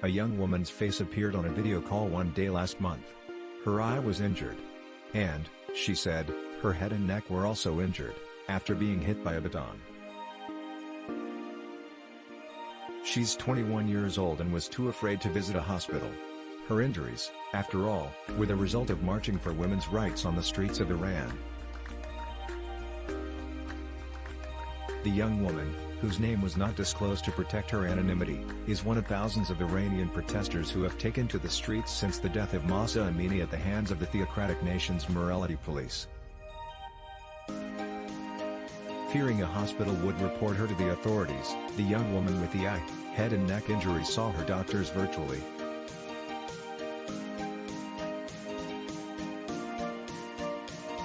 A young woman's face appeared on a video call one day last month. Her eye was injured. And, she said, her head and neck were also injured, after being hit by a baton. She's 21 years old and was too afraid to visit a hospital. Her injuries, after all, were the result of marching for women's rights on the streets of Iran. The young woman, whose name was not disclosed to protect her anonymity, is one of thousands of Iranian protesters who have taken to the streets since the death of Mahsa Amini at the hands of the theocratic nation's morality police. Fearing a hospital would report her to the authorities, the young woman with the eye, head and neck injuries saw her doctors virtually.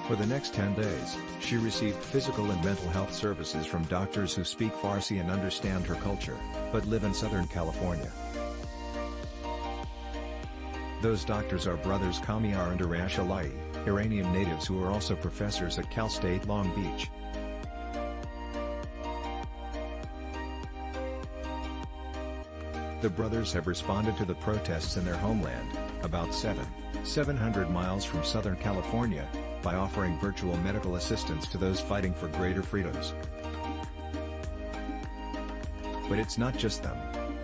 For the next 10 days, she received physical and mental health services from doctors who speak Farsi and understand her culture, but live in Southern California. Those doctors are brothers Kamiar and Arash Alaei, Iranian natives who are also professors at Cal State Long Beach. The brothers have responded to the protests in their homeland, about 700 miles from Southern California, by offering virtual medical assistance to those fighting for greater freedoms. But it's not just them.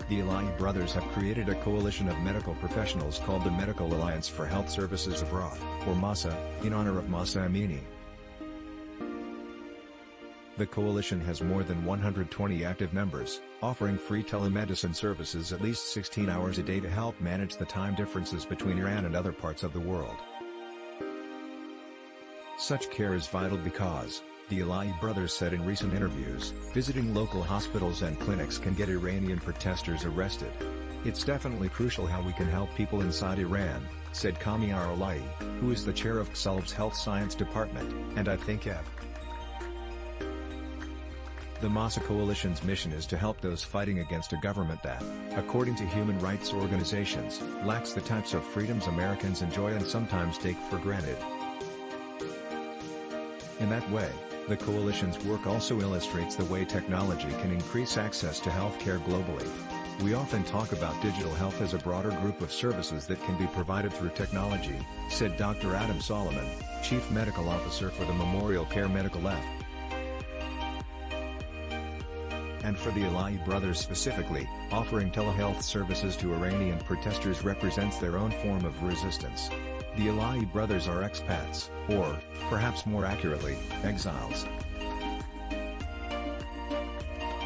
The Alaei brothers have created a coalition of medical professionals called the Medical Alliance for Health Services Abroad, or MASA, in honor of Mahsa Amini. The coalition has more than 120 active members, offering free telemedicine services at least 16 hours a day to help manage the time differences between Iran and other parts of the world. Such care is vital because, the Alaei brothers said in recent interviews, visiting local hospitals and clinics can get Iranian protesters arrested. It's definitely crucial how we can help people inside Iran, said Kamiar Alaei, who is the chair of CSULB's Health Science Department, and I think The MASA Coalition's mission is to help those fighting against a government that, according to human rights organizations, lacks the types of freedoms Americans enjoy and sometimes take for granted. In that way, the coalition's work also illustrates the way technology can increase access to healthcare globally. We often talk about digital health as a broader group of services that can be provided through technology, said Dr. Adam Solomon, Chief Medical Officer for the MemorialCare Medical Foundation. And for the Alaei brothers specifically, offering telehealth services to Iranian protesters represents their own form of resistance. The Alaei brothers are expats, or, perhaps more accurately, exiles.